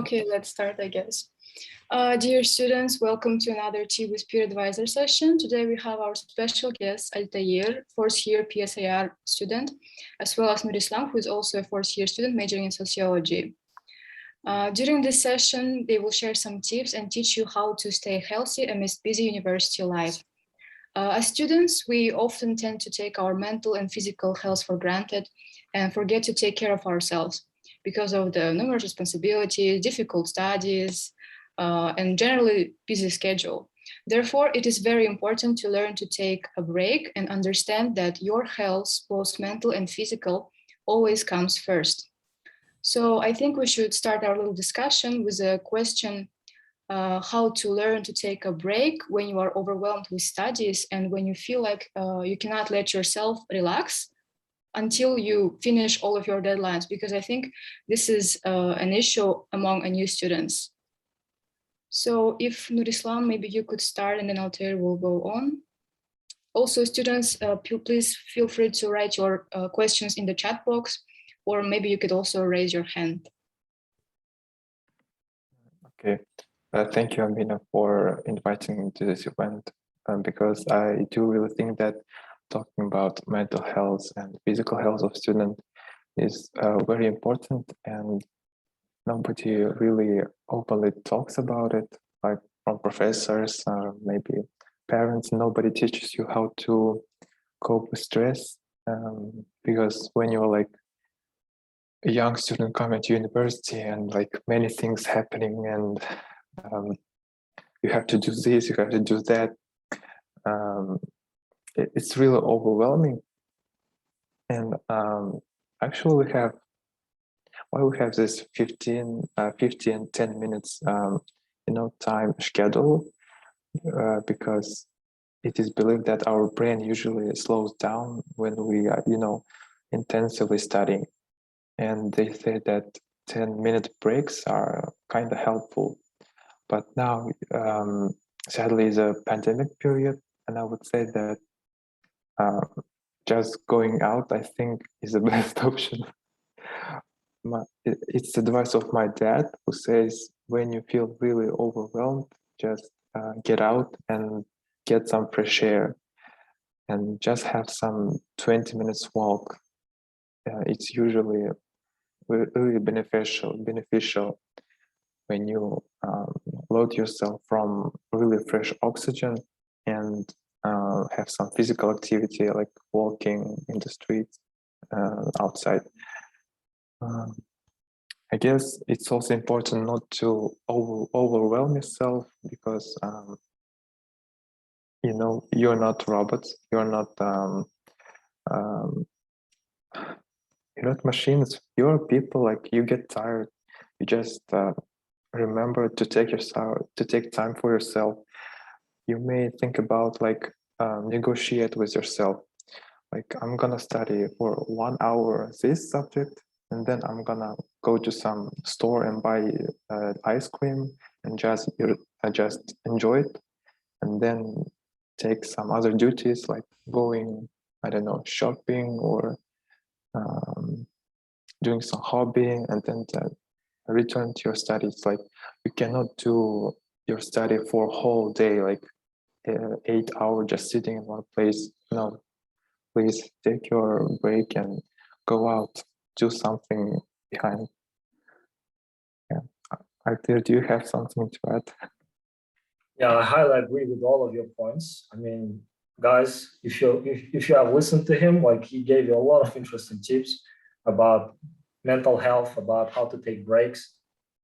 Okay, let's start, I guess. Dear students, welcome to another Tea with Peer Advisor session. Today we have our special guest, Altair, fourth year PSIR student, as well as Nurislam, who is also a fourth year student majoring in sociology. During this session, they will share some tips and teach you how to stay healthy amidst busy university life. As students, we often tend to take our mental and physical health for granted and forget to take care of ourselves because of the numerous responsibilities, difficult studies, and generally busy schedule. Therefore, it is very important to learn to take a break and understand that your health, both mental and physical, always comes first. So I think we should start our little discussion with a question, how to learn to take a break when you are overwhelmed with studies and when you feel like you cannot let yourself relax until you finish all of your deadlines, because I think this is an issue among new students. So if Nurislam, maybe you could start and then Altair will go on. Also, students, please feel free to write your questions in the chat box, or maybe you could also raise your hand. Okay, thank you, Amina, for inviting me to this event, because I do really think that talking about mental health and physical health of students is very important, and nobody really openly talks about it, like from professors or maybe parents. Nobody teaches you how to cope with stress, because when you're like a young student coming to university and like many things happening and you have to do this, you have to do that, it's really overwhelming. And actually we have this 15 10 minutes time schedule, because it is believed that our brain usually slows down when we are intensively studying, and they say that 10-minute breaks are kind of helpful. But now sadly is a pandemic period, and I would say that just going out, I think, is the best option. It's the advice of my dad, who says when you feel really overwhelmed, just get out and get some fresh air and just have some 20 minutes walk. It's usually really beneficial when you load yourself from really fresh oxygen and have some physical activity like walking in the streets, outside. I guess it's also important not to overwhelm yourself, because you're not robots, you're not machines, you're people. Like, you get tired, you just remember to take time for yourself. You may think about like negotiate with yourself, like, I'm gonna study for 1 hour this subject, and then I'm gonna go to some store and buy ice cream and just enjoy it, and then take some other duties like going, I don't know, shopping or doing some hobbying, and then return to your studies. Like, you cannot do your study for a whole day, like 8 hours just sitting in one place. No, please take your break and go out, do something behind. Yeah, Arthur, do you have something to add? Yeah, I highly agree with all of your points. I mean, guys, if you have listened to him, like, he gave you a lot of interesting tips about mental health, about how to take breaks.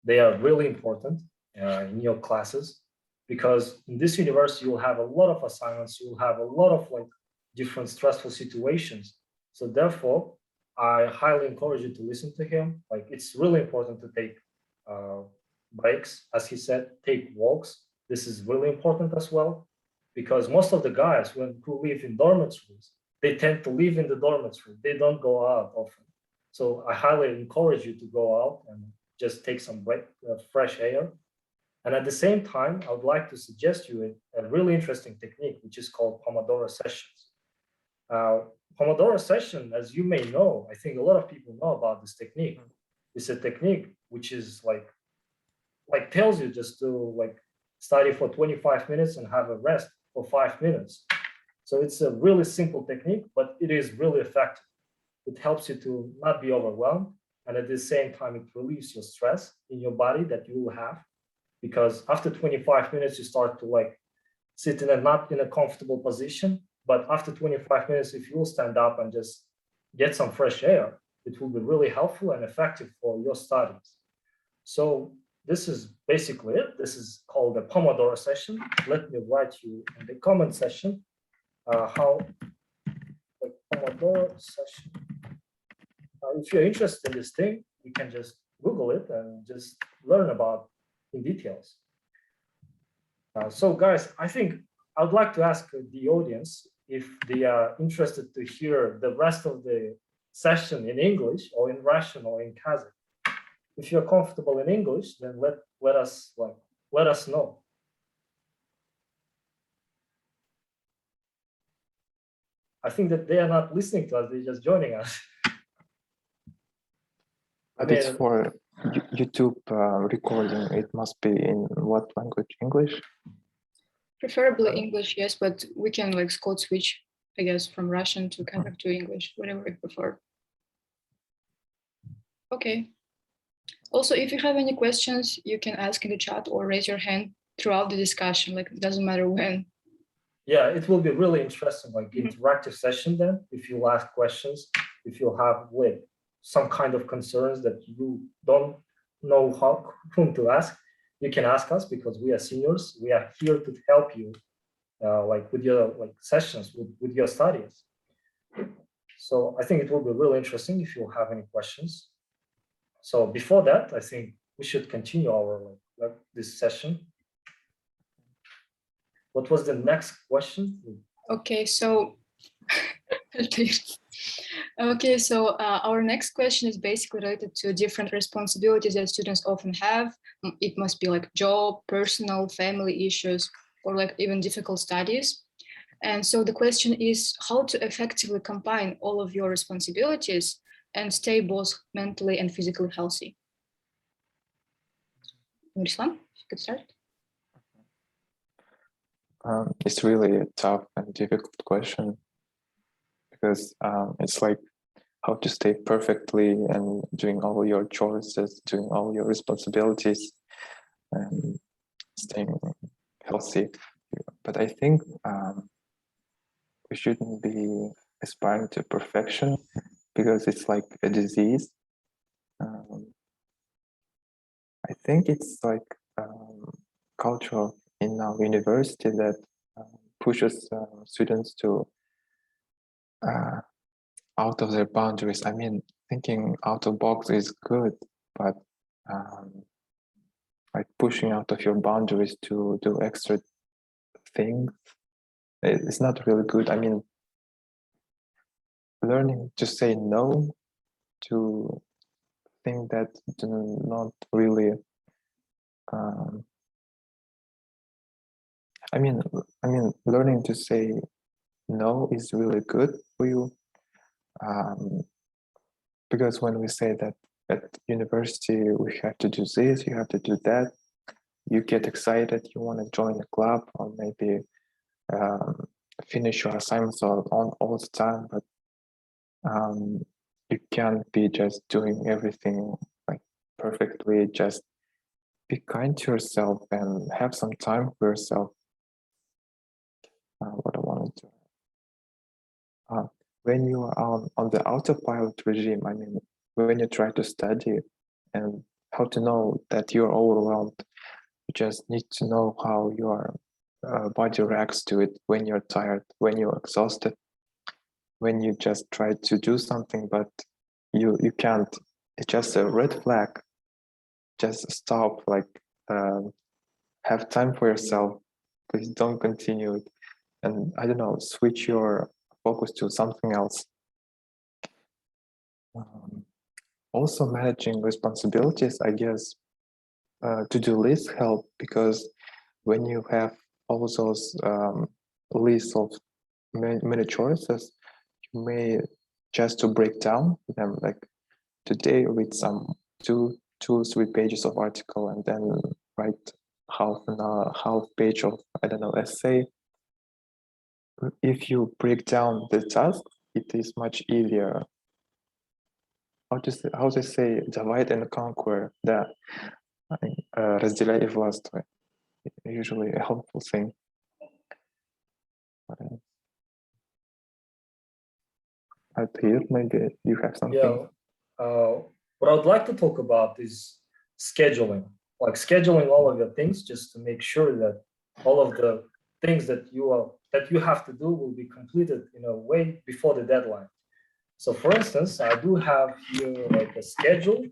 They are really important in your classes, because in this university you'll have a lot of assignments, you'll have a lot of like different stressful situations. So therefore, I highly encourage you to listen to him. Like, it's really important to take breaks, as he said, take walks. This is really important as well, because most of the guys who live in dormitories, they tend to live in the dormitory. They don't go out often. So I highly encourage you to go out and just take some fresh air. And at the same time, I would like to suggest you a really interesting technique, which is called Pomodoro sessions. Pomodoro session, as you may know, I think a lot of people know about this technique. It's a technique which is like like tells you just to like study for 25 minutes and have a rest for 5 minutes. So it's a really simple technique, but it is really effective. It helps you to not be overwhelmed. And at the same time, it relieves your stress in your body that you will have. Because after 25 minutes, you start to like sit in a not in a comfortable position. But after 25 minutes, if you will stand up and just get some fresh air, it will be really helpful and effective for your studies. So this is basically it. This is called the Pomodoro session. Let me write you in the comment section how the Pomodoro session. If you're interested in this thing, you can just Google it and just learn about in details. So guys, I think I would like to ask the audience if they are interested to hear the rest of the session in English or in Russian or in Kazakh. If you're comfortable in English, then let us know. I think that they are not listening to us; they're just joining us. But it's for YouTube recording. It must be in what language? English? Preferably English, yes, but we can like code switch, I guess, from Russian to Kazakh to English, whatever we prefer. Okay. Also, if you have any questions, you can ask in the chat or raise your hand throughout the discussion. Like, it doesn't matter when. Yeah, it will be really interesting, like interactive session then, if you ask questions, if you have like some kind of concerns that you don't know whom to ask, you can ask us because we are seniors. We are here to help you like with your like sessions, with your studies. So I think it will be really interesting if you have any questions. So before that, I think we should continue our like this session. What was the next question? Okay, so our next question is basically related to different responsibilities that students often have. It must be like job, personal, family issues, or like even difficult studies. And so the question is how to effectively combine all of your responsibilities and stay both mentally and physically healthy. Nurislaam, if you could start. It's really a tough and difficult question because it's like how to stay perfectly and doing all your choices, doing all your responsibilities and staying healthy. But I think we shouldn't be aspiring to perfection because it's like a disease. I think it's like culture in our university that pushes students to out of their boundaries. I mean, thinking out of box is good, but like pushing out of your boundaries to do extra things, it's not really good. I mean, learning to say no to things that do not really I mean, learning to say no is really good for you, because when we say that at university we have to do this, you have to do that, you get excited, you want to join a club or maybe finish your assignments all the time, but you can't be just doing everything like perfectly. Just be kind to yourself and have some time for yourself. What I wanted to when you are on the autopilot regime, I mean, when you try to study and how to know that you're overwhelmed, you just need to know how your body reacts to it when you're tired, when you're exhausted, when you just try to do something, but you can't. It's just a red flag. Just stop, like have time for yourself. Please don't continue it. And I don't know, switch your focus to something else. Also managing responsibilities, I guess, to-do lists help because when you have all those lists of many choices, you may just to break down them, like today read some 2, 2-3 pages of article and then write half page of, I don't know, essay. If you break down the task, it is much easier. How they say, divide and conquer, да, разделяй и властвуй. Usually a helpful thing. Altair, maybe you have something. Yeah, what I would like to talk about is scheduling, like scheduling all of your things just to make sure that all of the things that you have to do will be completed in a way before the deadline. So for instance, I do have here like a schedule.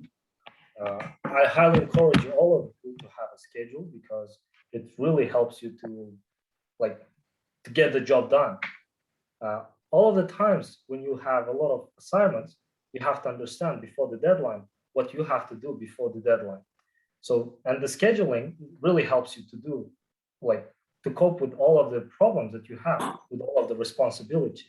I highly encourage all of you to have a schedule because it really helps you to get the job done. All of the times when you have a lot of assignments, you have to understand before the deadline what you have to do before the deadline. So, and the scheduling really helps you to cope with all of the problems that you have, with all of the responsibilities.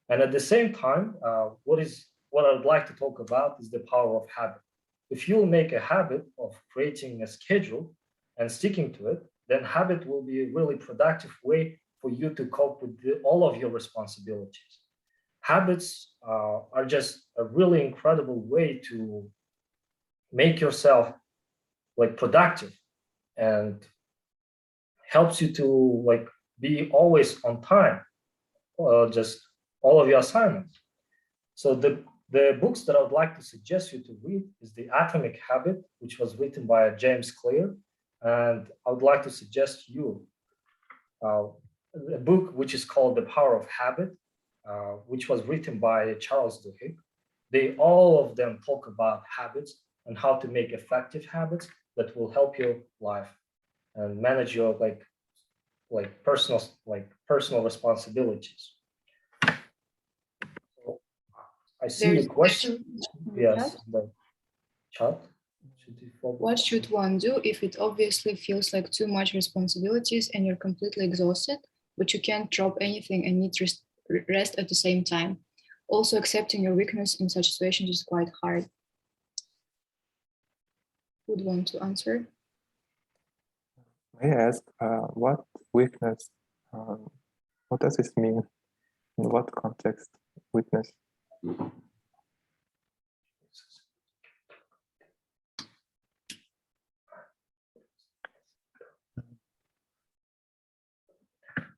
And at the same time, what I would like to talk about is the power of habit. If you make a habit of creating a schedule and sticking to it, then habit will be a really productive way for you to cope with all of your responsibilities. Habits are just a really incredible way to make yourself productive and helps you to be always on time, just all of your assignments. So the books that I would like to suggest you to read is The Atomic Habit, which was written by James Clear. And I would like to suggest you a book which is called The Power of Habit, which was written by Charles Duhigg. All of them talk about habits and how to make effective habits that will help your life and manage your personal responsibilities. So I see a question. Yes, the chat. What should one do if it obviously feels like too much responsibilities and you're completely exhausted, but you can't drop anything and need rest at the same time? Also, accepting your weakness in such situations is quite hard. Would want to answer? May I ask, what weakness, what does this mean? In what context, weakness?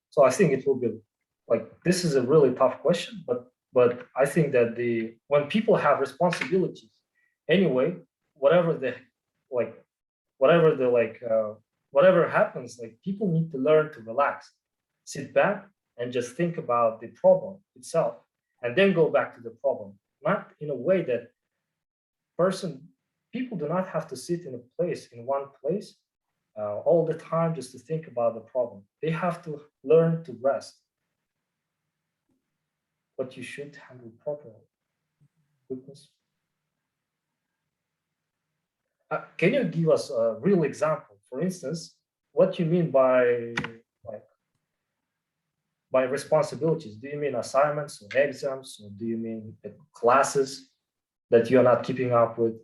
So I think it will be this is a really tough question, but I think that when people have responsibilities anyway, whatever happens, people need to learn to relax, sit back and just think about the problem itself and then go back to the problem, not in a way that people do not have to sit in one place all the time just to think about the problem. They have to learn to rest. But you should handle properly. Weakness. Can you give us a real example? For instance, what you mean by responsibilities? Do you mean assignments or exams, or do you mean classes that you're not keeping up with,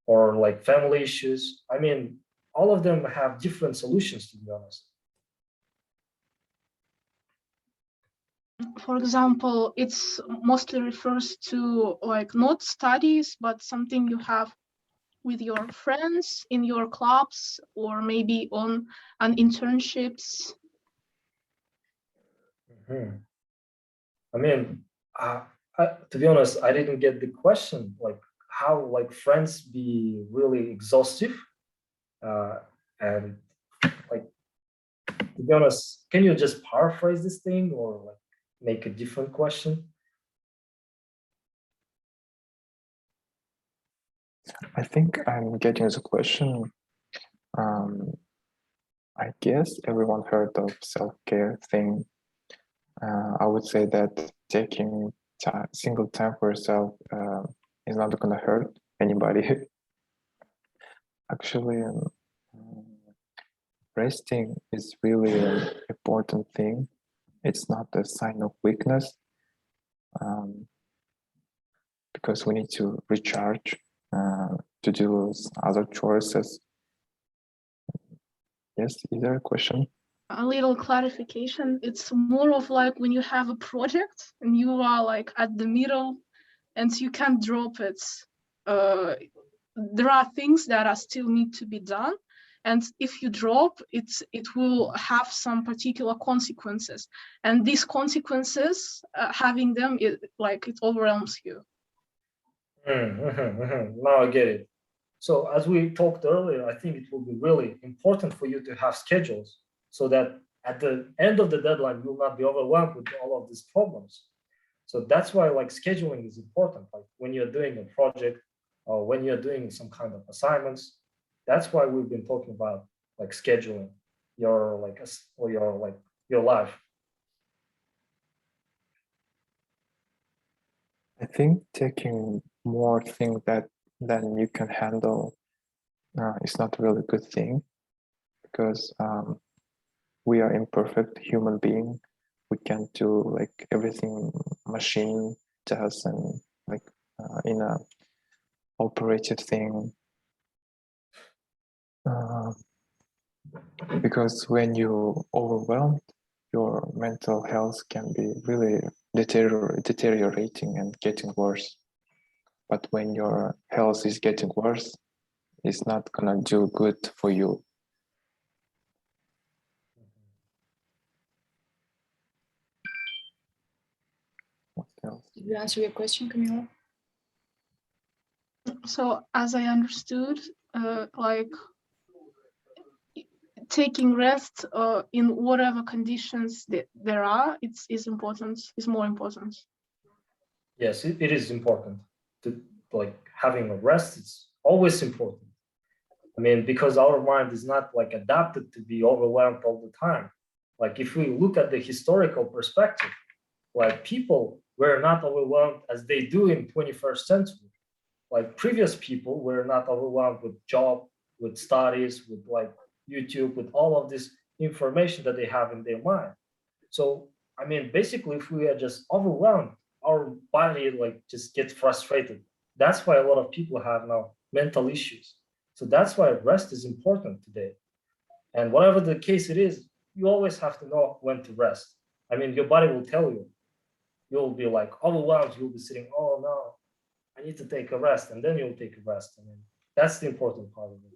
or family issues? I mean, all of them have different solutions, to be honest. For example, it's mostly refers to not studies, but something you have with your friends in your clubs, or maybe on internships. Mm-hmm. I mean, to be honest, I didn't get the question. How friends be really exhaustive, and to be honest, can you just paraphrase this thing or make a different question? I think I'm getting the question. I guess everyone heard of self-care thing. I would say that taking single time for yourself is not going to hurt anybody. Actually, resting is really an important thing. It's not a sign of weakness, because we need to recharge to do other choices. Yes, is there a question? A little clarification. It's more of like when you have a project and you are like at the middle and you can't drop it. There are things that are still need to be done. And if you drop it, it will have some particular consequences. And these consequences, having them, it overwhelms you. Now I get it. So as we talked earlier, I think it will be really important for you to have schedules so that at the end of the deadline, you will not be overwhelmed with all of these problems. So that's why like scheduling is important. Like when you're doing a project or when you're doing some kind of assignments, that's why we've been talking about like scheduling your your life. I think taking more things than you can handle is not really a good thing, because we are imperfect human being. We can't do like everything machine does, and like in a operated thing. Because when you overwhelmed, your mental health can be really deteriorating and getting worse. But when your health is getting worse, it's not gonna do good for you. What else? Did you answer your question, Camila? So as I understood, like taking rest in whatever conditions there are, is important, is more important. Yes, it is important to like having a rest. It's always important. I mean, because our mind is not like adapted to be overwhelmed all the time. Like if we look at the historical perspective, like people were not overwhelmed as they do in 21st century. Like previous people were not overwhelmed with job, with studies, with like YouTube, with all of this information that they have in their mind. So, I mean, basically, if we are just overwhelmed, our body like just gets frustrated. That's why a lot of people have now mental issues. So that's why rest is important today. And whatever the case it is, you always have to know when to rest. I mean, your body will tell you. You'll be like overwhelmed. You'll be sitting, oh no, I need to take a rest. And then you'll take a rest. I mean, that's the important part of it.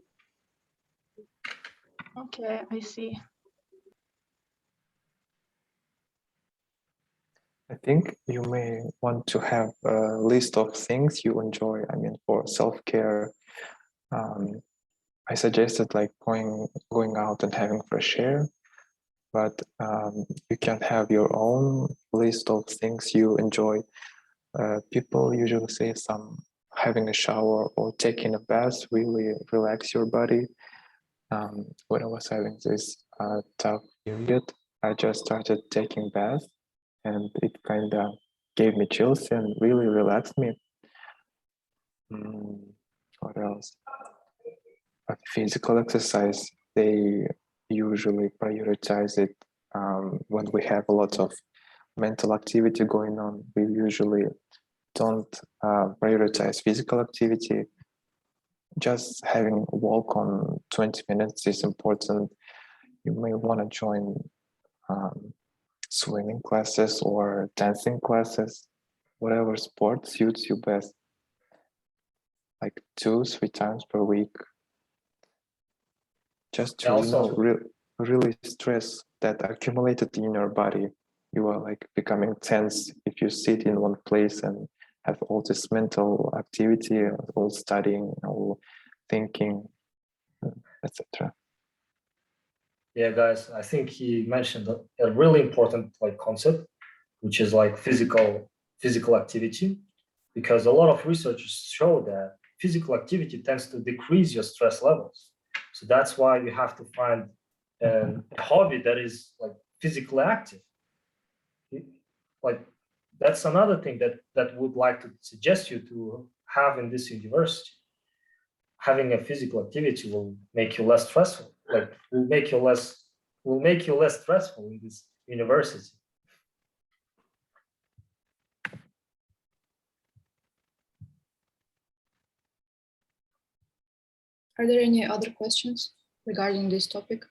Okay, I see. I think you may want to have a list of things you enjoy. I mean, for self-care, I suggested like going out and having fresh air, but you can have your own list of things you enjoy. People usually say having a shower or taking a bath really relax your body. When I was having this tough period, I just started taking baths, and it kind of gave me chills and really relaxed me. What else? Physical exercise, they usually prioritize it when we have a lot of mental activity going on. We usually don't prioritize physical activity. Just having a walk on 20 minutes is important. You may want to join swimming classes or dancing classes, whatever sport suits you best. Like 2-3 times per week. Just to really stress that accumulated in your body. You are like becoming tense if you sit in one place and have all this mental activity, all studying, all thinking, etc. Yeah, guys, I think he mentioned a really important like concept, which is like physical activity, because a lot of researchers show that physical activity tends to decrease your stress levels. So that's why you have to find a hobby that is like physically active. Like that's another thing that would like to suggest you to have in this university. Having a physical activity will make you less stressful. Like will make you less stressful in this university. Are there any other questions regarding this topic?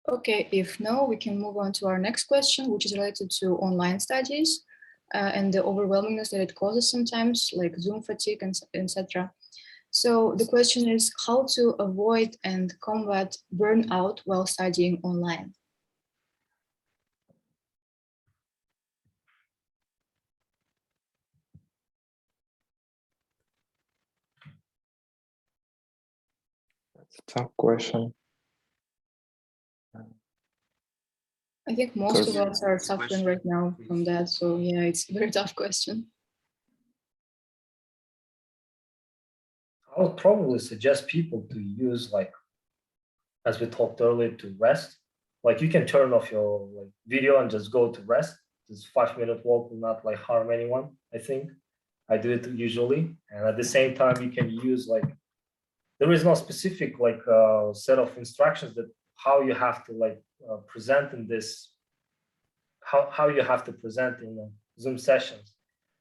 Okay, if no, we can move on to our next question, which is related to online studies and the overwhelmingness that it causes sometimes, like Zoom fatigue and etc. So the question is how to avoid and combat burnout while studying online. It's a tough question. I think most of Because- us are suffering right now from that. So yeah, it's a very tough question. I would probably suggest people to use, like, as we talked earlier, to rest. Like, you can turn off your like video and just go to rest. This 5-minute walk will not like harm anyone, I think. I do it usually. And at the same time, you can use like, there is no specific like set of instructions that how you have to like present in this, how you have to present in Zoom sessions.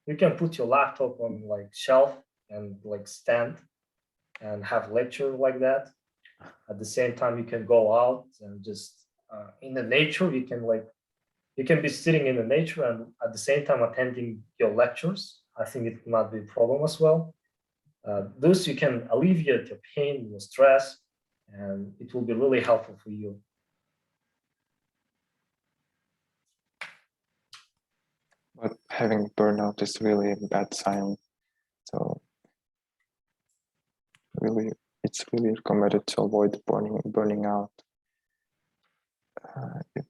You can put your laptop on like shelf and like stand and have lecture like that. At the same time, you can go out and just in the nature, you can be sitting in the nature and at the same time attending your lectures. I think it might be a problem as well. Thus, you can alleviate your pain, your stress, and it will be really helpful for you. But having burnout is really a bad sign. So really, it's really recommended to avoid burning out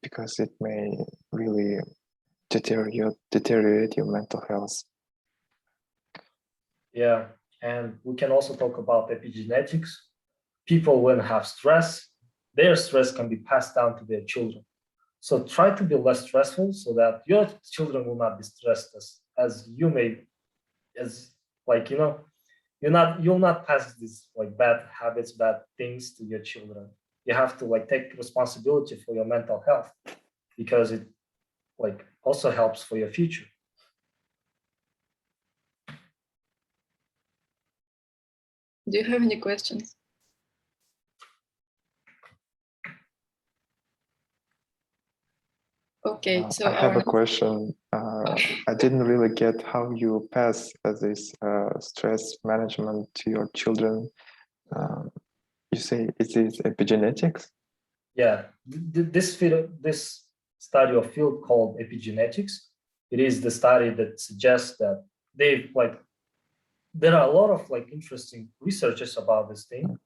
because it may really deteriorate your mental health. Yeah, and we can also talk about epigenetics. People, when have stress, their stress can be passed down to their children. So try to be less stressful so that your children will not be stressed as you may, as like, you know, you'll not pass these like bad habits, bad things to your children. You have to like take responsibility for your mental health because it like also helps for your future. Do you have any questions? Okay, so I have a question. I didn't really get how you pass this stress management to your children. You say it is epigenetics? Yeah, this study of field called epigenetics. It is the study that suggests that they like there are a lot of like interesting researches about this thing.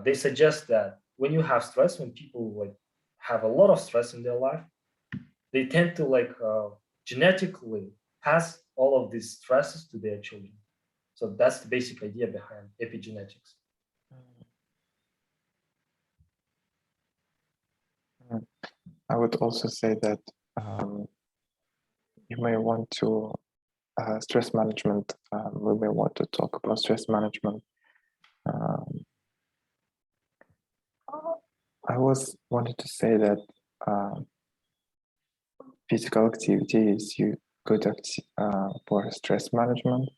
They suggest that when you have stress, when people like have a lot of stress in their life, they tend to like genetically pass all of these stresses to their children. So that's the basic idea behind epigenetics. I would also say that you may want to stress management. We may want to talk about stress management. I wanted to say that physical activity is good for stress management.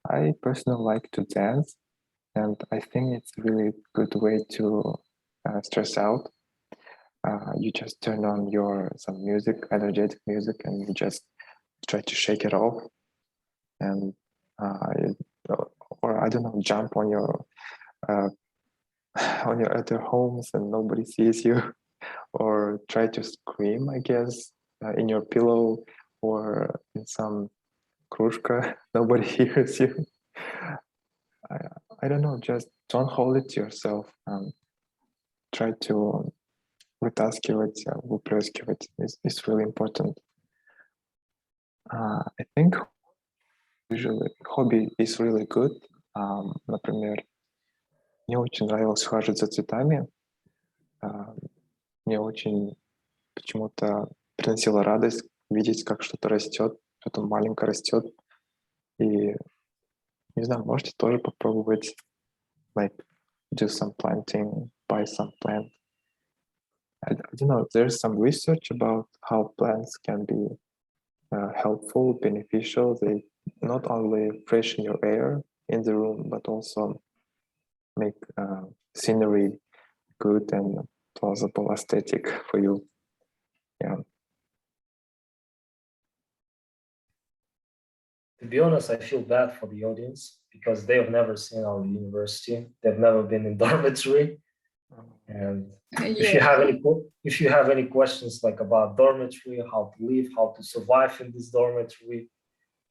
I personally like to dance, and I think it's a really good way to stress out. You just turn on some music, energetic music, and you just try to shake it off, and or I don't know, jump on your on your other homes and nobody sees you, or try to scream, I guess, in your pillow or in some krushka. Nobody hears you. I don't know, just don't hold it to yourself and try to вытаскивать, выплескивать is really important. I think usually hobby is really good. Например, мне очень нравилось ухаживать за цветами. Мне очень почему-то приносило радость видеть, как что-то растет, что-то маленькое растет. И, не знаю, можете тоже попробовать, like, do some planting, buy some plant. I don't know, there's some research about how plants can be helpful, beneficial. They not only freshen your air in the room, but also make scenery good and plausible aesthetic for you. Yeah. To be honest, I feel bad for the audience because they have never seen our university. They've never been in dormitory. And if you have any questions like about dormitory, how to live, how to survive in this dormitory,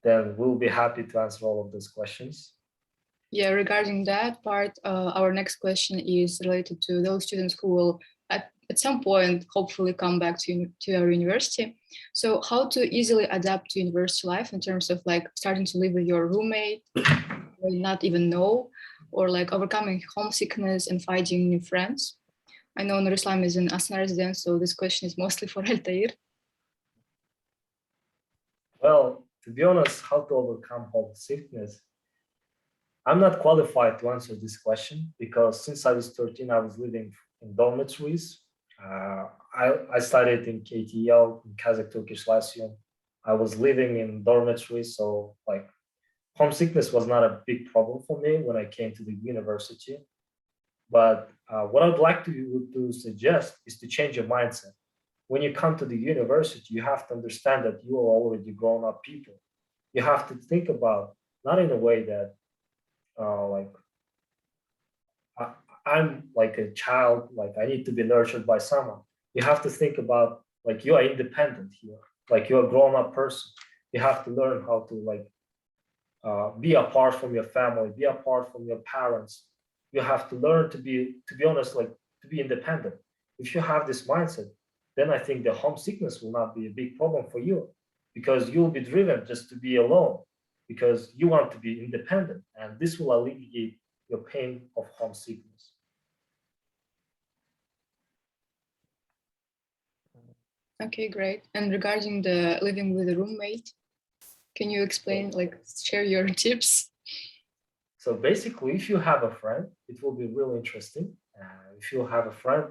then we'll be happy to answer all of those questions. Yeah, regarding that part, our next question is related to those students who will at some point hopefully come back to our university. So how to easily adapt to university life in terms of like starting to live with your roommate, or not even know, or like overcoming homesickness and finding new friends. I know Nurislam is an Asna resident, so this question is mostly for Altair. Well, to be honest, how to overcome homesickness, I'm not qualified to answer this question because since I was 13, I was living in dormitories. I studied in KTL, in Kazakh Turkish Lyceum. I was living in dormitories, so like homesickness was not a big problem for me when I came to the university. But what I'd like to suggest is to change your mindset. When you come to the university, you have to understand that you are already grown-up people. You have to think about, not in a way that like I'm like a child, like I need to be nurtured by someone. You have to think about like you are independent here, like you're a grown-up person. You have to learn how to like be apart from your family, be apart from your parents. You have to learn to be honest, like to be independent. If you have this mindset, then I think the homesickness will not be a big problem for you because you'll be driven just to be alone because you want to be independent, and this will alleviate your pain of homesickness. Okay, great. And regarding the living with a roommate, can you explain, like share your tips? So basically, if you have a friend, it will be really interesting. If you have a friend,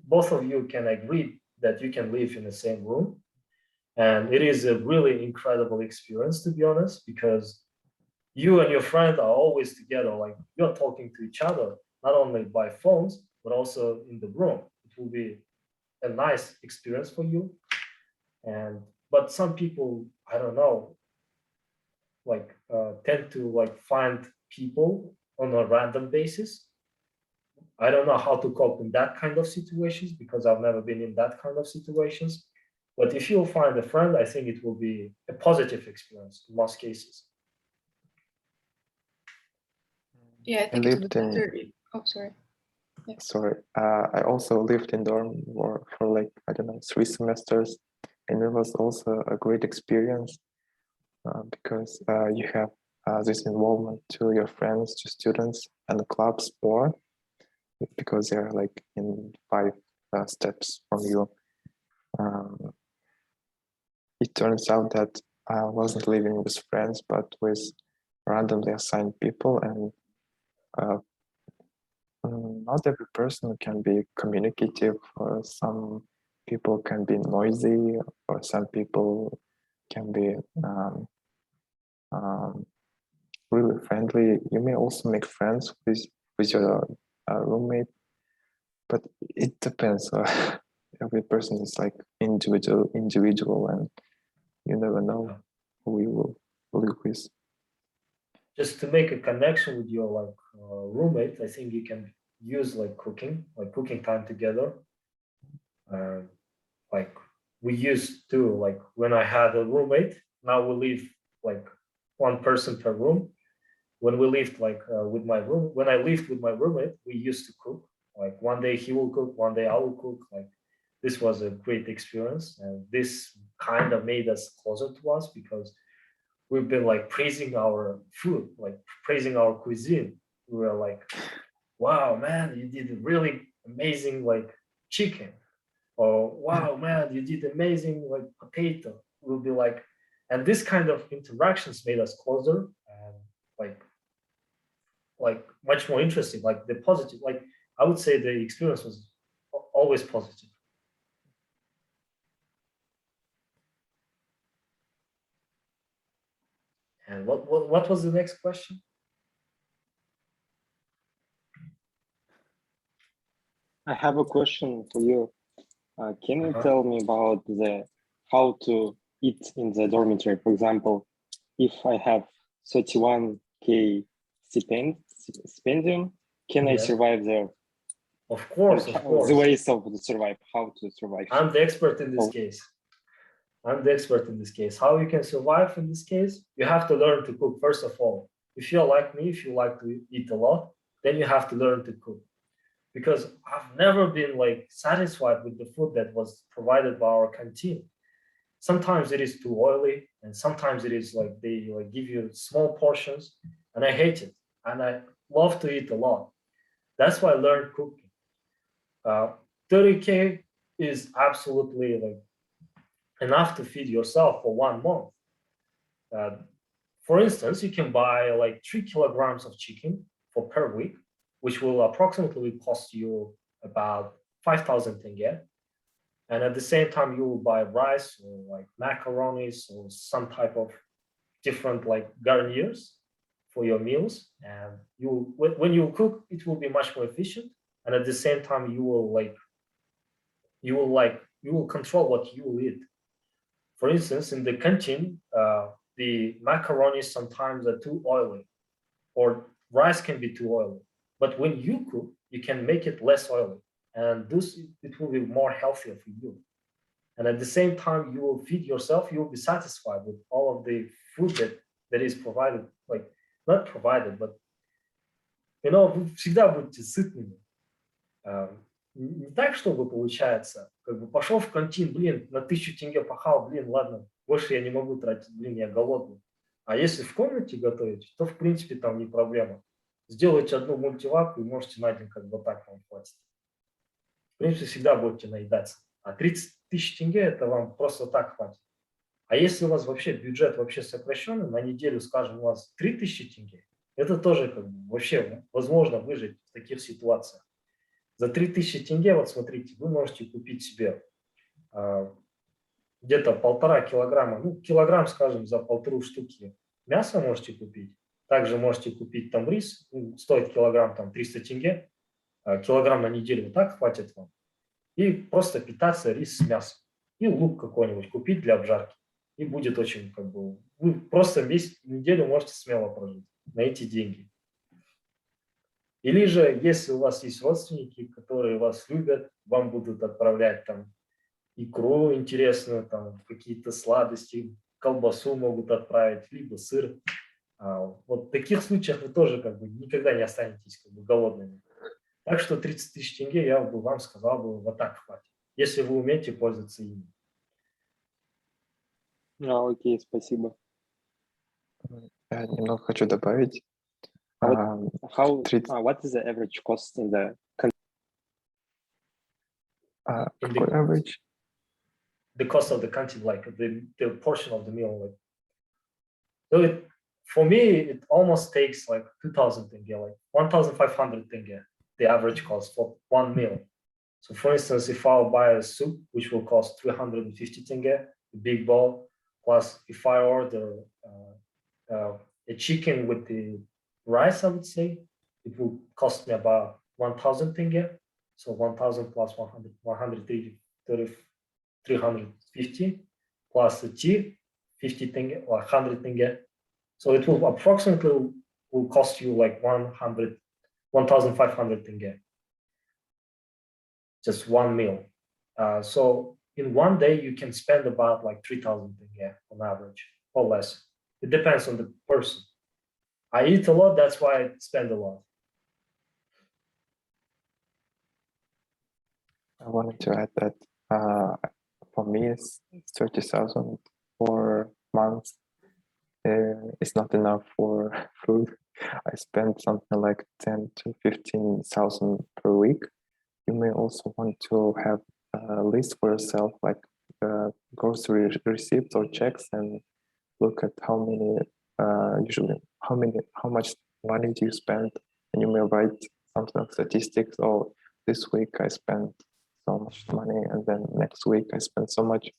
both of you can agree that you can live in the same room. And it is a really incredible experience, to be honest, because you and your friend are always together, like you're talking to each other, not only by phones, but also in the room. It will be a nice experience for you. But some people, I don't know, like tend to like find people on a random basis. I don't know how to cope in that kind of situations because I've never been in that kind of situations. But if you'll find a friend, I think it will be a positive experience in most cases. Yeah, I think it would be better. Oh, sorry. Yeah. Sorry, I also lived in dorm for like, I don't know, 3 semesters. And it was also a great experience because you have this involvement to your friends, to students and the clubs, or because they're like in 5 steps from you. It turns out that I wasn't living with friends, but with randomly assigned people, and not every person can be communicative, or some people can be noisy, or some people can be really friendly. You may also make friends with your roommate, but it depends. Every person is like individual, and you never know who you will live with. Just to make a connection with your like roommate, I think you can use like cooking time together. Like we used to, like when I had a roommate, now we live like 1 person per room. When we lived like when I lived with my roommate, we used to cook. Like one day he will cook, one day I will cook. Like this was a great experience, and this kind of made us closer to us because we've been like praising our food, like praising our cuisine. We were like, wow, man, you did a really amazing like chicken. Or wow, man, you did amazing like potato. We'll be like, and this kind of interactions made us closer and like much more interesting. Like the positive, like I would say the experience was always positive. And what was the next question? I have a question for you. Can you Uh-huh. tell me about how to eat in the dormitory? For example, if I have 31K stipendium, can I Yeah. survive there? Of course, And of course. the ways of survive, how to survive. I'm the expert in this Oh. case. I'm the expert in this case. How you can survive in this case? You have to learn to cook first of all. If you're like me, if you like to eat a lot, then you have to learn to cook. Because I've never been like satisfied with the food that was provided by our canteen. Sometimes it is too oily, and sometimes it is like they like give you small portions, and I hate it. And I love to eat a lot. That's why I learned cooking. 30K is absolutely like enough to feed yourself for 1 month. For instance, you can buy like 3 kilograms of chicken for per week, which will approximately cost you about 5,000 tenge. And at the same time, you will buy rice or like macaronis or some type of different like garniers for your meals. And you, when you cook, it will be much more efficient. And at the same time, you will control what you will eat. For instance, in the canteen, the macaroni sometimes are too oily, or rice can be too oily. But when you cook, you can make it less oily, and this it will be more healthier for you. And at the same time, you will feed yourself. You will be satisfied with all of the food that is provided, like not provided, but вы всегда будете сытными. Не так, чтобы получается, как бы пошел в кантин, блин, на 1000 тенге пахал, блин, ладно, больше я не могу тратить, блин, я голодный. А если в комнате готовить, то в принципе там не проблема. Сделайте одну мультиварку и можете на день как бы так вам хватит. В принципе, всегда будете наедаться. А 30 тысяч тенге это вам просто так хватит. А если у вас вообще бюджет вообще сокращенный, на неделю, скажем, у вас 3000 тенге, это тоже как бы вообще возможно выжить в таких ситуациях. За 3000 тенге, вот смотрите, вы можете купить себе где-то 1,5 килограмма, ну, килограмм, скажем, за 1,5 штуки мяса можете купить. Также можете купить там рис, стоит килограмм там 300 тенге, килограмм на неделю, вот так хватит вам. И просто питаться рис с мясом. И лук какой-нибудь купить для обжарки. И будет очень, как бы, вы просто весь неделю можете смело прожить на эти деньги. Или же, если у вас есть родственники, которые вас любят, вам будут отправлять там икру интересную, там какие-то сладости, колбасу могут отправить, либо сыр. Вот в таких случаях вы тоже как бы никогда не останетесь как бы голодными. Так что 30 тысяч тенге я бы вам сказал бы вот так хватит, если вы умеете пользоваться ими. Окей, спасибо. Я немного хочу добавить. What is the average cost in the Какой average? The cost of the canteen, like the portion of the meal. Like, so for me, it almost takes like 2,000 tenge, like 1,500 tenge, the average cost for one meal. So for instance, if I'll buy a soup, which will cost 350 tenge, a big bowl, plus if I order a chicken with the rice, I would say, it will cost me about 1,000 tenge. So 1,000 plus 350 plus the tea, 50 tenge or 100 tenge. So it will approximately cost you like 1,500 tenge. Just one meal. So in one day, you can spend about like 3,000 tenge on average or less. It depends on the person. I eat a lot, that's why I spend a lot. I wanted to add that for me, it's 30,000 for months. It's not enough for food. I spend something like 10 to 15,000 per week. You may also want to have a list for yourself, like grocery receipts or checks, and look at how much money do you spend, and you may write something like statistics. Oh, this week I spent so much money, and then next week I spent so much.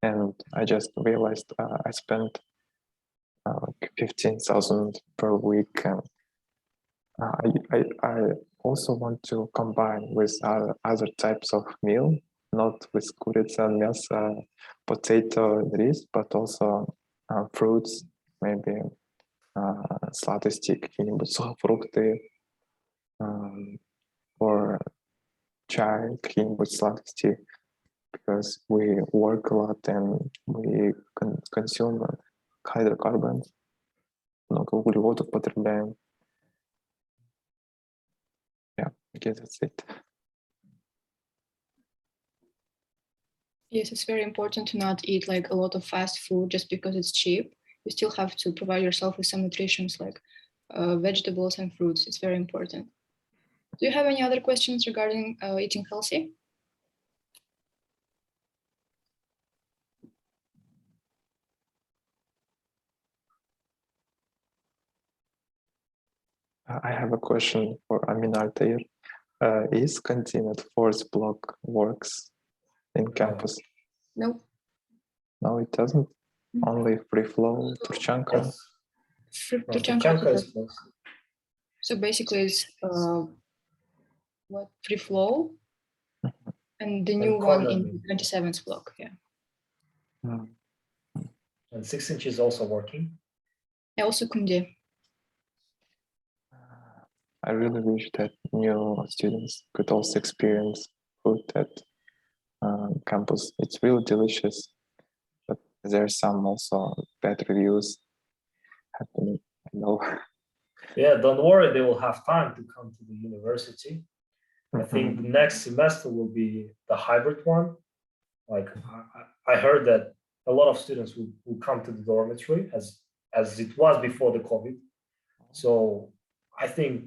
And I just realized I spent like 15,000 per week. And I also want to combine with other types of meal, not with курица, мясо, potato, rice, but also fruits, maybe сладости, какие-нибудь сухофрукты, or chai, какие-нибудь сладости, because we work a lot and we consume hydrocarbons, много углеводов потребляем. Yeah, I guess that's it. Yes, it's very important to not eat like a lot of fast food just because it's cheap. You still have to provide yourself with some nutritions like vegetables and fruits. It's very important. Do you have any other questions regarding eating healthy? I have a question for Amin Altair. Is canteen at fourth block works in campus? No. No, it doesn't. Only free flow, Turchanka. Yes. No, Turchanka Turchanka is close. So basically it's what, free flow and the new one in the 27th block. Yeah. And 6 inches also working. Yeah, also Kunde. I really wish that new students could also experience food at campus. It's really delicious, but there's some also bad reviews happening. I know. Yeah, don't worry, they will have time to come to the university. I think the next semester will be the hybrid one. Like I heard that a lot of students will come to the dormitory as it was before the COVID. So I think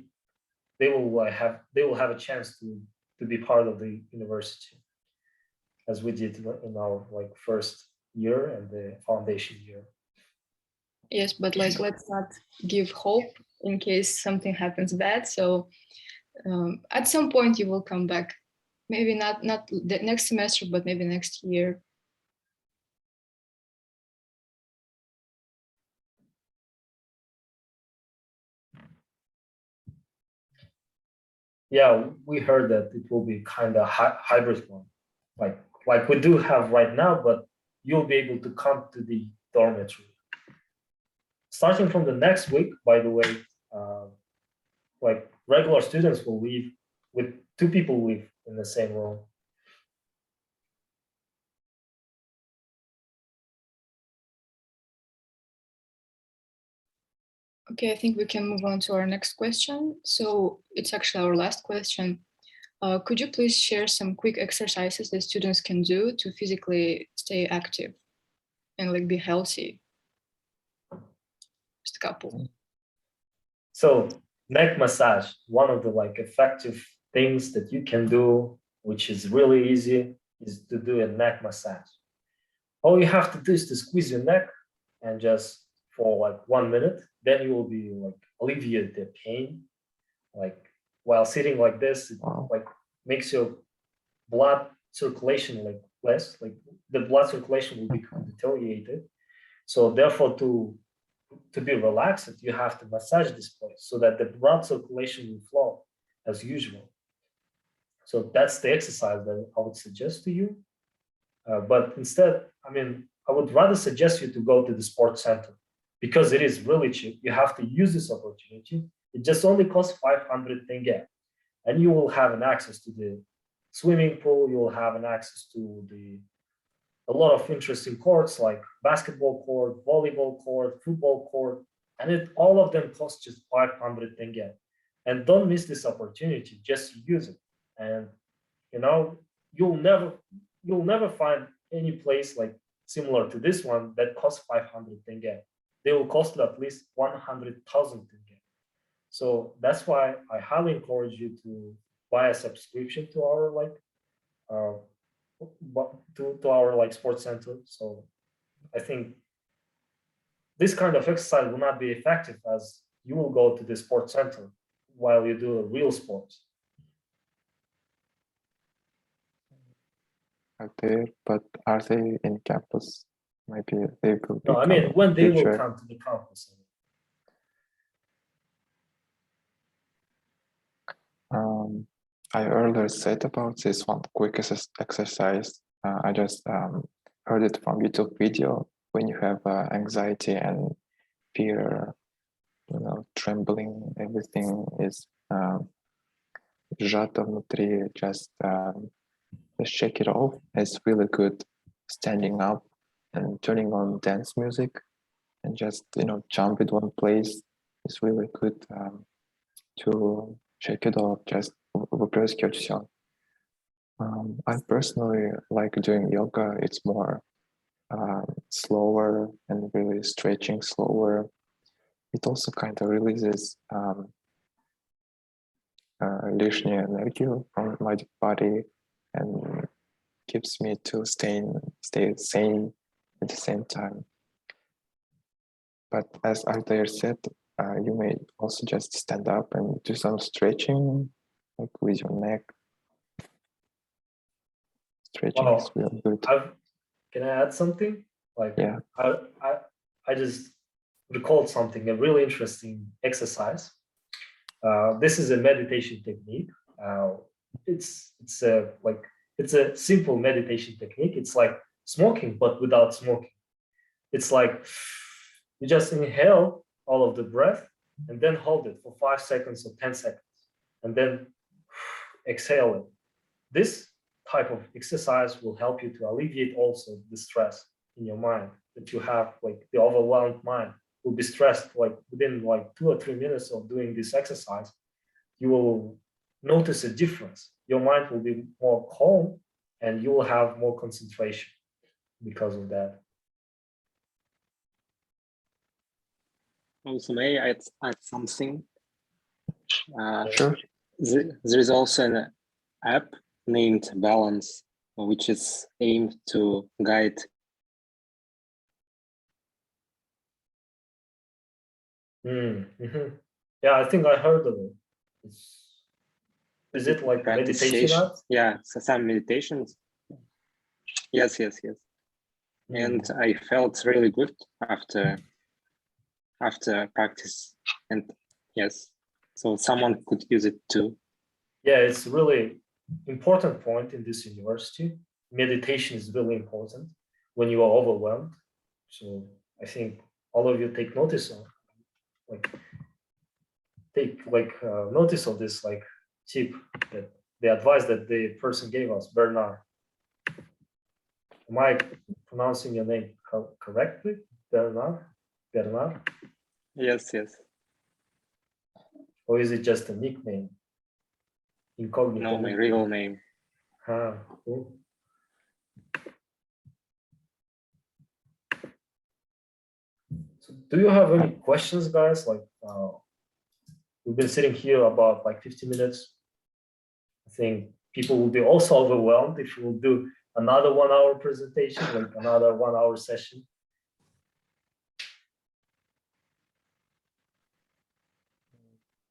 they will have a chance to be part of the university, as we did in our like first year and the foundation year. Yes, but like let's not give hope in case something happens bad. So at some point you will come back. Maybe not the next semester, but maybe next year. Yeah, we heard that it will be kind of hybrid one, like we do have right now, but you'll be able to come to the dormitory. Starting from the next week, by the way, like regular students will leave with 2 people live in the same room. Okay, I think we can move on to our next question. So it's actually our last question. Could you please share some quick exercises that students can do to physically stay active and like be healthy? Just a couple. So neck massage, one of the like effective things that you can do, which is really easy, is to do a neck massage. All you have to do is to squeeze your neck and just for like 1 minute, then you will be like alleviate the pain. Like while sitting like this, it like makes your blood circulation like less, like the blood circulation will become deteriorated. So therefore to be relaxed, you have to massage this place so that the blood circulation will flow as usual. So that's the exercise that I would suggest to you. But instead, I mean, I would rather suggest you to go to the sports center because it is really cheap. You have to use this opportunity. It just only costs 500 tenge, and you will have an access to the swimming pool. You will have an access to a lot of interesting courts like basketball court, volleyball court, football court, and all of them cost just 500 tenge. And don't miss this opportunity. Just use it, and you know you'll never find any place like similar to this one that costs 500 tenge. They will cost at least 100,000 tenge. So that's why I highly encourage you to buy a subscription to our like to our like sports center. So I think this kind of exercise will not be effective as you will go to the sports center while you do a real sports. Are there, but are they in campus maybe they will No, I become mean, when they will future. come to the campus. I earlier said about this one quick exercise. I just heard it from YouTube video. When you have anxiety and fear, trembling, everything is сжато внутри, just shake it off. It's really good standing up and turning on dance music and just, jump in one place. It's really good to shake it off, just выплескивать все. I personally like doing yoga. It's more slower and really stretching slower. It also kind of releases лишнюю энергию from my body and keeps me to stay sane at the same time. But as Altair said, you may also just stand up and do some stretching, like with your neck. Stretching is really good. Can I add something? Like, yeah, I just recalled something, a really interesting exercise. This is a meditation technique. It's a simple meditation technique. It's like smoking, but without smoking. It's like you just inhale all of the breath and then hold it for 5 seconds or 10 seconds, and then exhale it. This type of exercise will help you to alleviate also the stress in your mind that you have, like the overwhelmed mind will be stressed. Like within like 2 or 3 minutes of doing this exercise, you will notice a difference. Your mind will be more calm and you will have more concentration because of that. Also, may I add something? sure. There is also an app named Balance, which is aimed to guide. Mm-hmm. Yeah, I think I heard of it. Is it like meditation app? Yeah, so some meditations. Yes. And I felt really good after practice. And yes, so someone could use it too. Yeah, it's really important point in this university. Meditation is really important when you are overwhelmed. So I think all of you take notice of, notice of this tip, that the advice that the person gave us, Bernard. Am I pronouncing your name correctly, Bernard? Yes. Or is it just a nickname? Incognito. No, my real name. Cool. So do you have any questions, guys? We've been sitting here about 50 minutes. I think people will be also overwhelmed if we'll do another 1 hour presentation, another 1 hour session.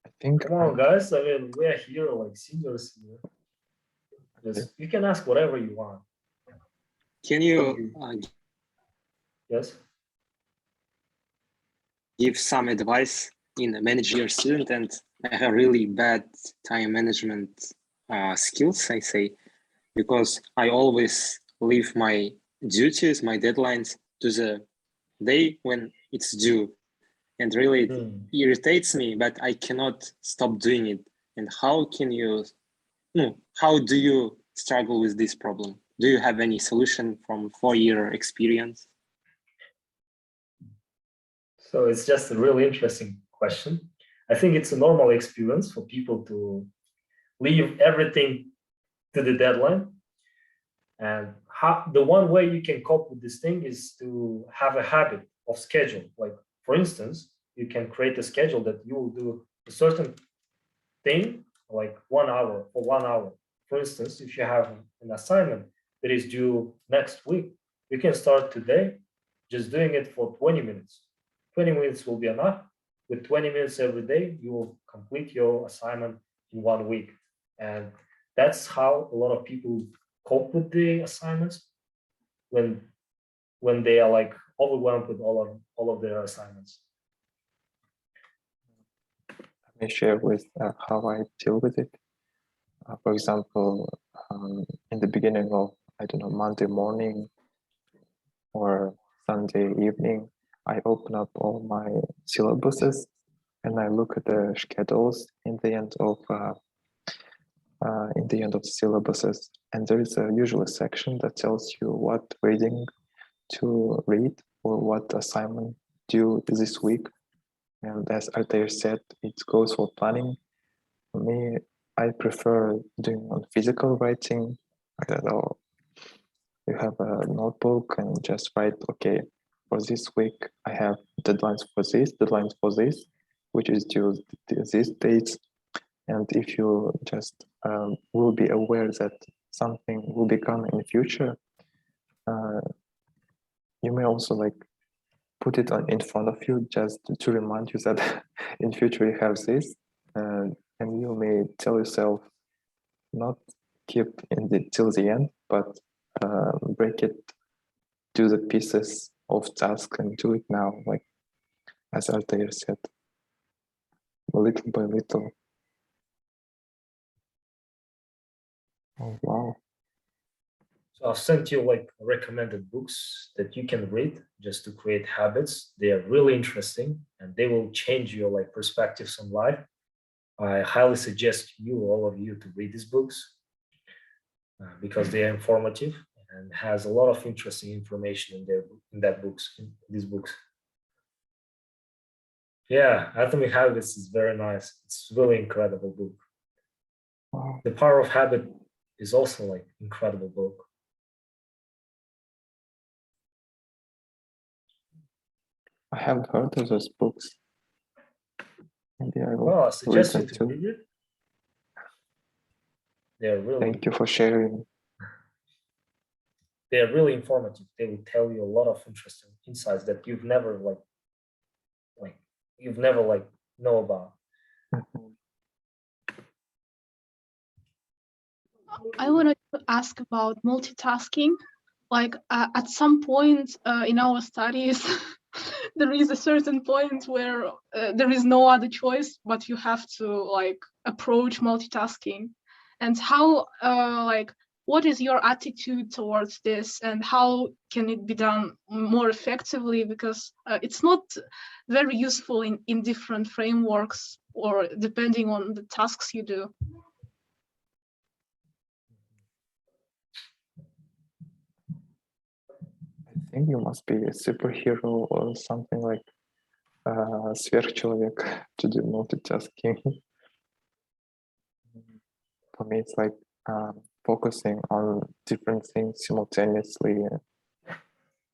I think. Come on, guys. I mean, we are here seniors here. You can ask whatever you want. Can you yes, give some advice in managing your student? And I have really bad time management skills, I say, because I always leave my duties, my deadlines to the day when it's due. And really it irritates me, but I cannot stop doing it. And how do you struggle with this problem? Do you have any solution from 4-year experience? So it's just a really interesting question. I think it's a normal experience for people to leave everything to the deadline. And the one way you can cope with this thing is to have a habit of schedule. For instance, you can create a schedule that you will do a certain thing 1 hour for 1 hour. For instance, if you have an assignment that is due next week, you can start today just doing it for 20 minutes. 20 minutes will be enough. With 20 minutes every day, you will complete your assignment in 1 week. And that's how a lot of people cope with the assignments. When when they are like overwhelmed with all of their assignments. Let me share with how I deal with it. For example, in the beginning of, I don't know, Monday morning or Sunday evening, I open up all my syllabuses and I look at the schedules in the end of the syllabuses. And there is usually a section that tells you what reading to read or what assignment due this week. And as Altair said, it goes for planning. For me, I prefer doing on physical writing. I don't know, you have a notebook and just write, okay, for this week, I have deadlines for this, which is due these dates. And if you just will be aware that something will be coming in the future, you may also like put it in front of you just to remind you that in future you have this, and you may tell yourself not keep till the end, but break it to the pieces of task and do it now, like as Altair said, little by little. Oh, wow. So I've sent you like recommended books that you can read just to create habits. They are really interesting and they will change your like perspectives on life. I highly suggest you, all of you, to read these books because they are informative and has a lot of interesting information in these books. Yeah, Atomic Habits is very nice. It's a really incredible book. Wow. The Power of Habit is also like incredible book. I haven't heard of those books. Maybe I will Well, I suggest you read them to too. read it. They're Thank you for sharing. informative. They will tell you a lot of interesting insights that you've never know about. Mhm. I wanted to ask about multitasking. Like at some point in our studies, there is a certain point where there is no other choice, but you have to like approach multitasking. And how what is your attitude towards this, and how can it be done more effectively? Because it's not very useful in different frameworks or depending on the tasks you do. I think you must be a superhero or something like сверхчеловек to do multitasking. For me, it's like focusing on different things simultaneously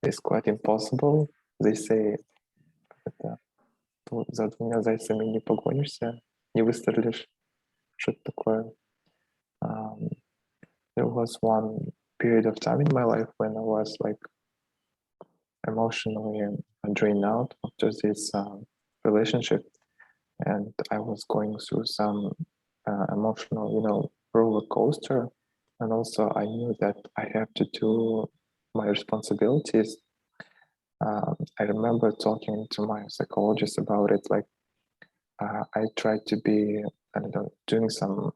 is quite impossible. They say, за двумя зайцами не погонишься, не выстрелишь. Что-то такое. There was one period of time in my life when I was like emotionally drained out after this relationship, and I was going through some emotional, roller coaster. And also I knew that I have to do my responsibilities. I remember talking to my psychologist about it. Like I tried to be, I don't know, doing some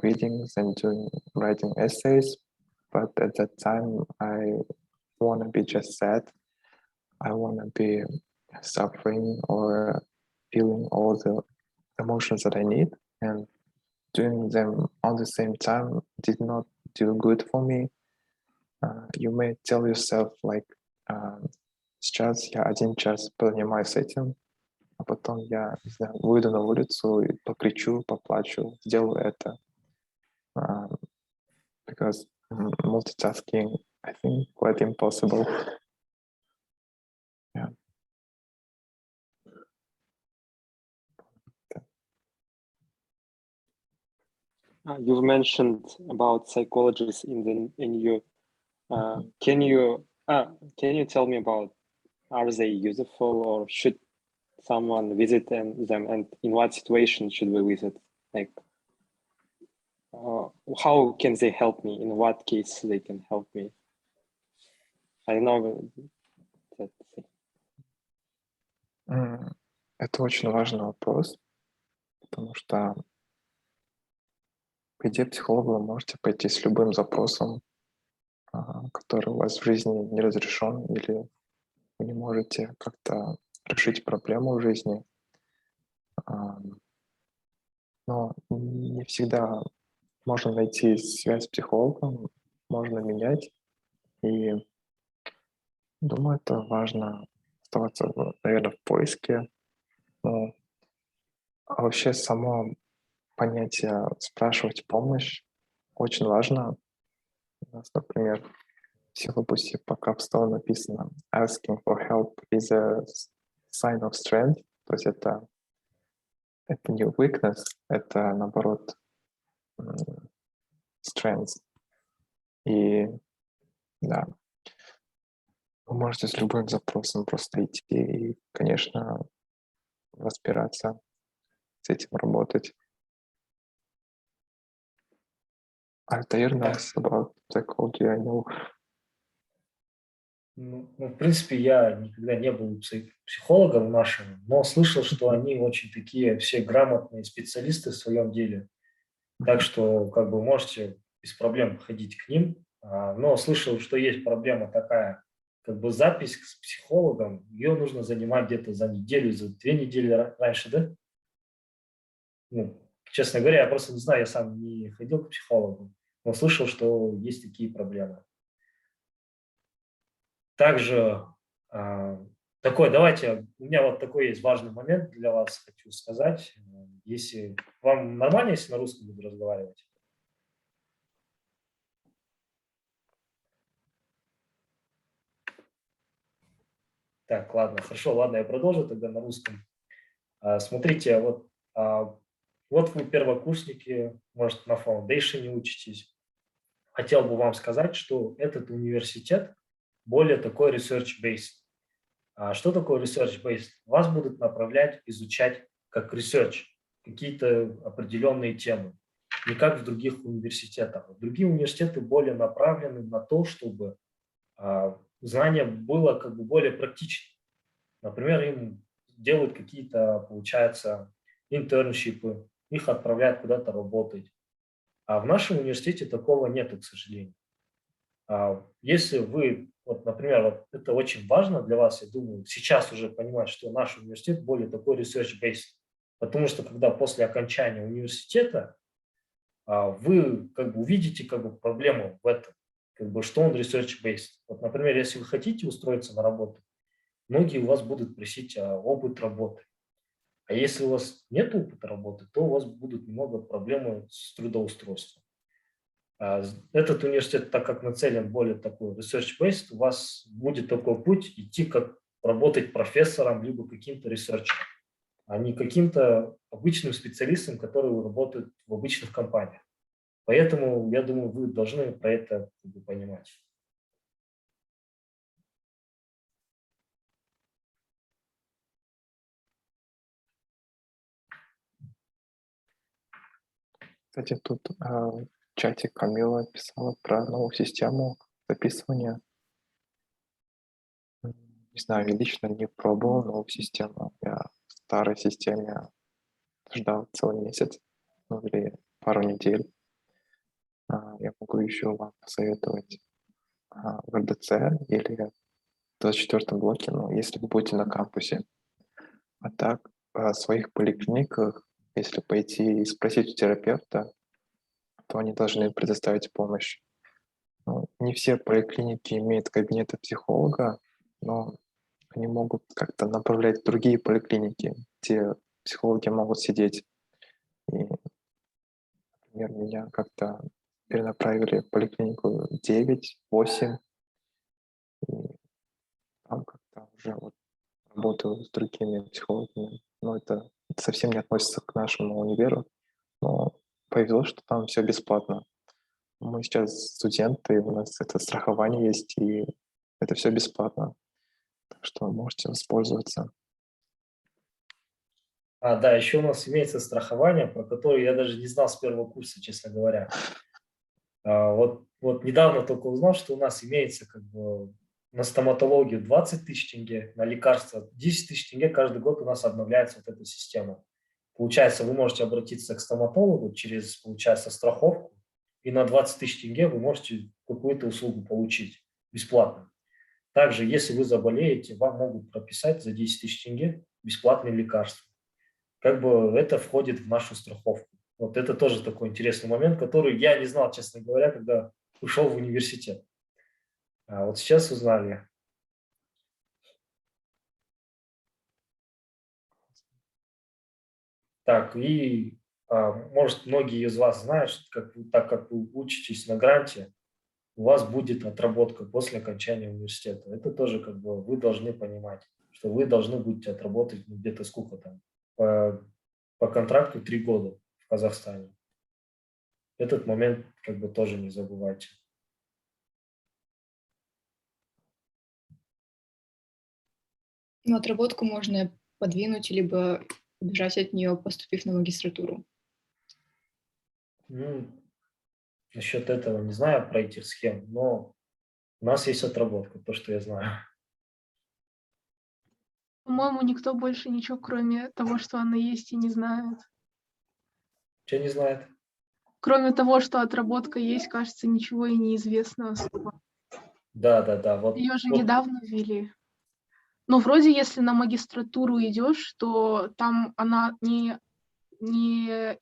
readings and writing essays, but at that time I want to be just sad. I want to be suffering or feeling all the emotions that I need, and doing them on the same time did not do good for me. You may tell yourself like, сейчас я 1 час позанимаюсь этим, а потом я, не знаю, выйду на улицу и покричу, поплачу, сделаю это. Because multitasking, I think, quite impossible. Yeah. You've mentioned about psychologists in you. Can you tell me about, are they useful, or should someone visit them, and in what situation should we visit? Like, how can they help me? In what case they can help me? I don't know. that. Это очень важный вопрос, потому что, по идее, психологу вы можете пойти с любым запросом, который у вас в жизни не разрешен, или вы не можете как-то решить проблему в жизни. Но не всегда можно найти связь с психологом, можно менять. И думаю, это важно оставаться, наверное, в поиске. Ну, а вообще само понятие спрашивать помощь очень важно. У нас, например, в силабусе по Capstone написано asking for help is a sign of strength. То есть это не weakness, это наоборот strength. И да, вы можете с любым запросом просто идти и, конечно, разбираться, с этим работать. Altair knows about psychology, I know. Ну, в принципе, я никогда не был психологом нашим, но слышал, что они очень такие все грамотные специалисты в своем деле. Так что как бы можете без проблем ходить к ним. Но слышал, что есть проблема такая, как бы запись с психологом, ее нужно занимать где-то за неделю, за 2 недели раньше, да? Ну, честно говоря, я просто не знаю, я сам не ходил к психологу, но слышал, что есть такие проблемы. Также давайте, у меня вот такой есть важный момент для вас, хочу сказать. Если вам нормально, если на русском буду разговаривать? Так, ладно, хорошо, ладно, я продолжу тогда на русском. Смотрите, вот вы первокурсники, может, на фаундейшене учитесь. Хотел бы вам сказать, что этот университет более такой research-based. Что такое research-based? Вас будут направлять, изучать как research какие-то определенные темы, не как в других университетах. Другие университеты более направлены на то, чтобы знание было как бы более практичным. Например, им делают какие-то, получается, интерншипы, их отправляют куда-то работать. А в нашем университете такого нету, к сожалению. Если вы, вот, например, вот это очень важно для вас, я думаю, сейчас уже понимать, что наш университет более такой research-based, потому что когда после окончания университета вы как бы увидите как бы проблему в этом, как бы, что он research-based. Вот, например, если вы хотите устроиться на работу, многие у вас будут просить опыт работы. А если у вас нет опыта работы, то у вас будут много проблем с трудоустройством. Этот университет, так как нацелен более такой research-based, у вас будет такой путь идти как работать профессором, либо каким-то ресерчером, а не каким-то обычным специалистом, который работает в обычных компаниях. Поэтому, я думаю, вы должны про это понимать. Кстати, тут в чате Камила писала про новую систему записывания. Не знаю, я лично не пробовал новую систему. Я в старой системе ждал целый месяц, ну или пару недель. Я могу еще вам посоветовать в РДЦ или в 24-м блоке, ну, если вы будете на кампусе. А так, в своих поликлиниках, если пойти и спросить у терапевта, то они должны предоставить помощь. Ну, не все поликлиники имеют кабинеты психолога, но они могут как-то направлять в другие поликлиники, где психологи могут сидеть. И, например, меня как-то перенаправили в поликлинику 9, 8, и там как-то уже вот работаю с другими психологами. Но это совсем не относится к нашему универу, но повезло, что там все бесплатно. Мы сейчас студенты, у нас это страхование есть, и это все бесплатно. Так что можете воспользоваться. Да, еще у нас имеется страхование, про которое я даже не знал с первого курса, честно говоря. Вот недавно только узнал, что у нас имеется как бы на стоматологию 20 тысяч тенге, на лекарства 10 тысяч тенге. Каждый год у нас обновляется вот эта система. Получается, вы можете обратиться к стоматологу через, получается, страховку, и на 20 тысяч тенге вы можете какую-то услугу получить бесплатно. Также, если вы заболеете, вам могут прописать за 10 тысяч тенге бесплатные лекарства. Как бы это входит в нашу страховку. Вот это тоже такой интересный момент, который я не знал, честно говоря, когда ушел в университет. А вот сейчас узнали. Так, и может, многие из вас знают, что так как вы учитесь на гранте, у вас будет отработка после окончания университета. Это тоже как бы вы должны понимать, что вы должны будете отработать где-то сколько там, по контракту 3 года в Казахстане. Этот момент как бы тоже не забывайте. Ну, отработку можно подвинуть, либо убежать от нее, поступив на магистратуру. Ну, насчет этого не знаю, про этих схем, но у нас есть отработка, то, что я знаю. По-моему, никто больше ничего, кроме того, что она есть, и не знает. Что не знает? Кроме того, что отработка есть, кажется, ничего и не известно особо. Да. Вот, Ее же вот, недавно ввели. Но вроде, если на магистратуру идешь, то там она не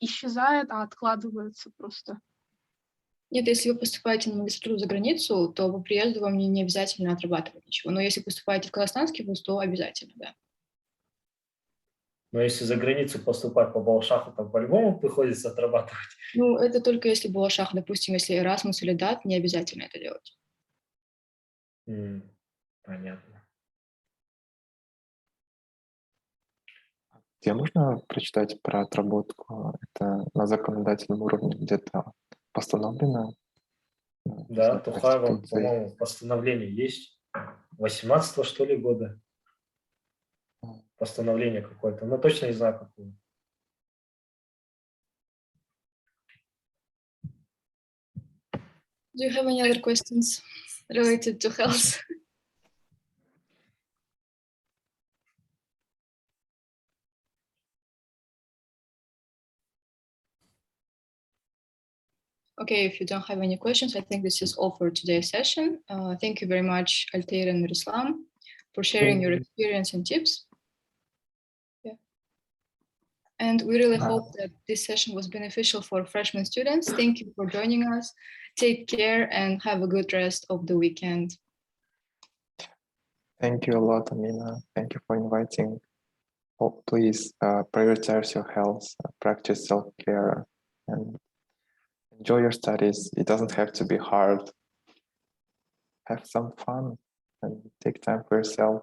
исчезает, а откладывается просто. Нет, если вы поступаете на магистратуру за границу, то по приезду вам не обязательно отрабатывать ничего. Но если поступаете в казахстанский вуз, то обязательно, да. но если за границу поступать по Балшаху, там по-любому приходится отрабатывать. Ну, это только если Балашах, допустим, если Erasmus или DAT, не обязательно это делать. Понятно. Где можно прочитать про отработку? Это на законодательном уровне где-то постановлено? Да, В Тухаевым, Конституции? по-моему, постановление есть. 18-го, что ли, года. Постановление какое-то, но точно не знаю, какое. Do you have any other questions related to health? Okay, if you don't have any questions, I think this is all for today's session. Thank you very much, Altair and Rislam, for sharing your experience and tips. Yeah. And we really hope that this session was beneficial for freshman students. Thank you for joining us. Take care and have a good rest of the weekend. Thank you a lot, Amina. Thank you for inviting. Oh, please prioritize your health, practice self-care, and enjoy your studies. It doesn't have to be hard. Have some fun and take time for yourself.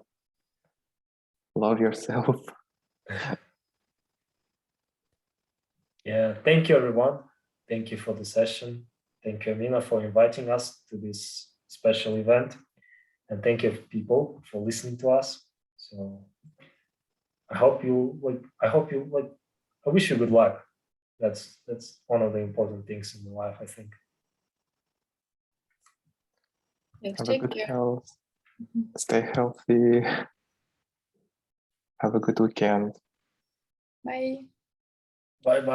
Love yourself. Yeah, thank you, everyone. Thank you for the session. Thank you, Amina, for inviting us to this special event. And thank you, people, for listening to us. So I wish you good luck. That's one of the important things in life, I think. Yes, Have a take good care. health. Stay healthy. Have a good weekend. Bye. Bye-bye.